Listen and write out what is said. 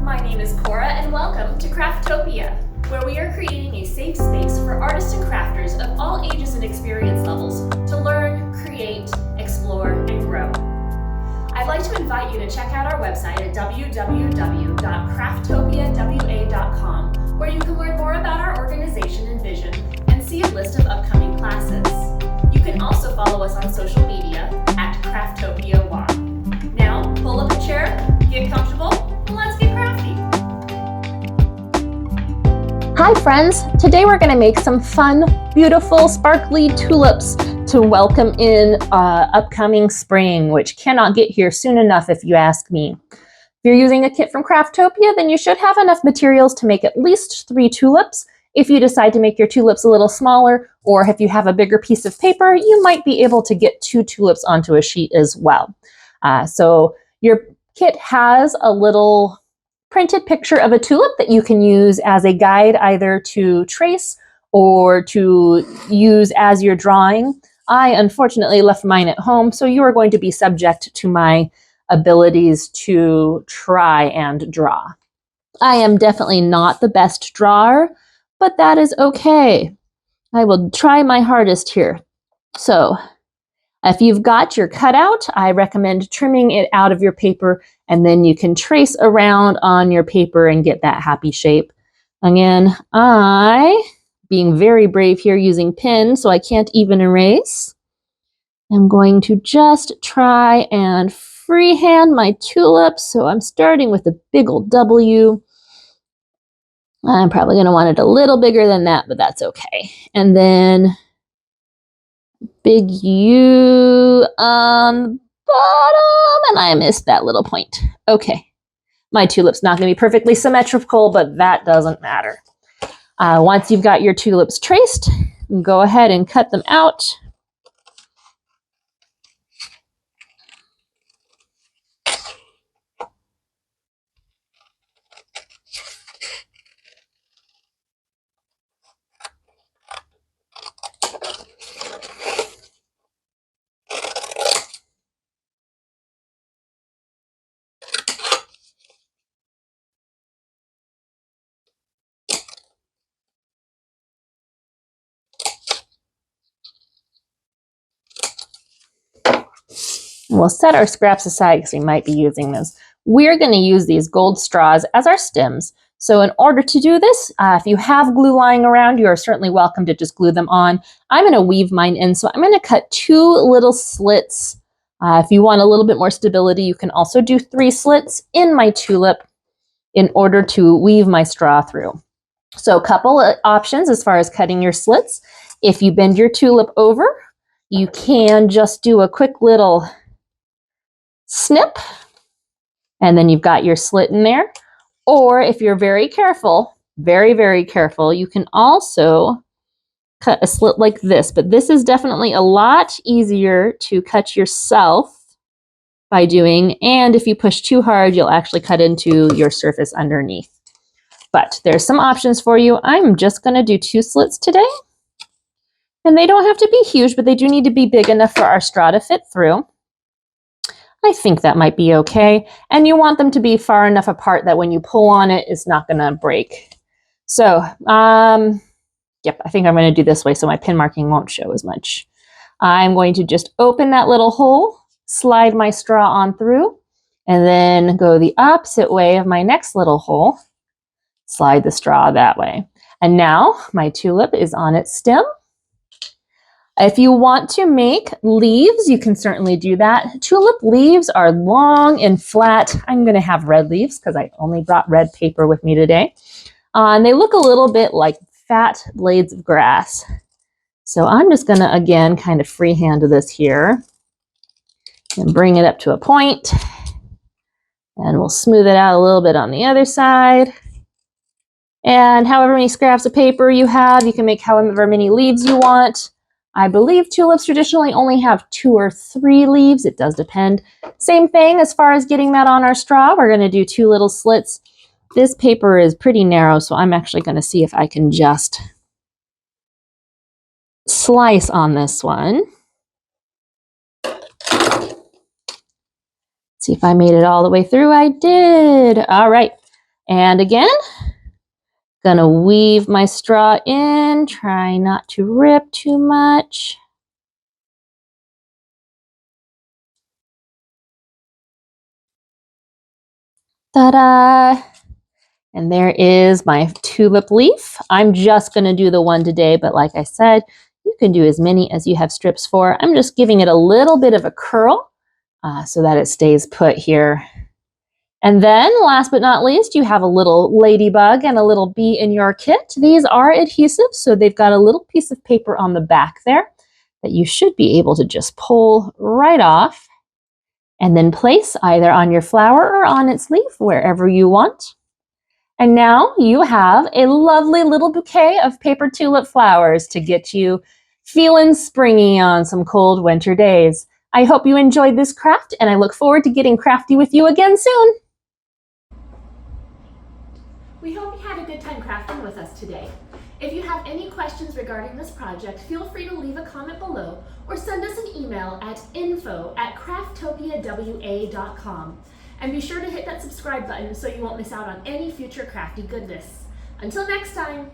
My name is Cora and welcome to Craftopia, where we are creating a safe space for artists and crafters of all ages and experience levels to learn, create, explore, and grow. I'd like to invite you to check out our website at www.crafttopiawa.com, where you can learn more about our organization and vision and see a list of upcoming classes. You can also follow us on social media at CrafttopiaWA. Now, pull up a chair, get comfortable, and let's get crafty. Hi friends, today we're going to make some fun, beautiful, sparkly tulips to welcome in upcoming spring, which cannot get here soon enough if you ask me. If you're using a kit from Craftopia, then you should have enough materials to make at least 3 tulips. If you decide to make your tulips a little smaller, or if you have a bigger piece of paper, you might be able to get 2 tulips onto a sheet as well. So your kit has a little printed picture of a tulip that you can use as a guide either to trace or to use as your drawing. I unfortunately left mine at home, so you are going to be subject to my abilities to try and draw. I am definitely not the best drawer, but that is okay. I will try my hardest here. So, if you've got your cutout, I recommend trimming it out of your paper, and then you can trace around on your paper and get that happy shape. Again, being very brave here using pen, so I can't even erase. I'm going to just try and freehand my tulips. So I'm starting with a big old W. I'm probably going to want it a little bigger than that, but that's okay. And then big U on the bottom, and I missed that little point. Okay, my tulip's not going to be perfectly symmetrical, but that doesn't matter. Once you've got your tulips traced, go ahead and cut them out. We'll set our scraps aside because we might be using those. We're going to use these gold straws as our stems. So in order to do this, if you have glue lying around, you are certainly welcome to just glue them on. I'm going to weave mine in, so I'm going to cut 2 little slits. If you want a little bit more stability, you can also do 3 slits in my tulip in order to weave my straw through. So a couple of options as far as cutting your slits. If you bend your tulip over, you can just do a quick little snip, and then you've got your slit in there. Or if you're very careful, very, very careful, you can also cut a slit like this. But this is definitely a lot easier to cut yourself by doing, and if you push too hard, you'll actually cut into your surface underneath. But there's some options for you. I'm just going to do 2 slits today. And they don't have to be huge, but they do need to be big enough for our straw to fit through. I think that might be okay. And you want them to be far enough apart that when you pull on it, it's not going to break. So, yep, I think I'm going to do this way so my pin marking won't show as much. I'm going to just open that little hole, slide my straw on through, and then go the opposite way of my next little hole, slide the straw that way. And now my tulip is on its stem. If you want to make leaves, you can certainly do that. Tulip leaves are long and flat. I'm going to have red leaves because I only brought red paper with me today. And they look a little bit like fat blades of grass. So I'm just going to, again, kind of freehand this here and bring it up to a point. And we'll smooth it out a little bit on the other side. And however many scraps of paper you have, you can make however many leaves you want. I believe tulips traditionally only have 2 or 3 leaves. It does depend. Same thing as far as getting that on our straw. We're going to do 2 little slits. This paper is pretty narrow, so I'm actually going to see if I can just slice on this one. See if I made it all the way through. I did. All right. And again, gonna weave my straw in, try not to rip too much. Ta-da! And there is my tulip leaf. I'm just gonna do the one today, but like I said, you can do as many as you have strips for. I'm just giving it a little bit of a curl so that it stays put here. And then last but not least, you have a little ladybug and a little bee in your kit. These are adhesive, so they've got a little piece of paper on the back there that you should be able to just pull right off and then place either on your flower or on its leaf, wherever you want. And now you have a lovely little bouquet of paper tulip flowers to get you feeling springy on some cold winter days. I hope you enjoyed this craft, and I look forward to getting crafty with you again soon. We hope you had a good time crafting with us today. If you have any questions regarding this project, feel free to leave a comment below or send us an email at info@crafttopiawa.com. And be sure to hit that subscribe button so you won't miss out on any future crafty goodness. Until next time!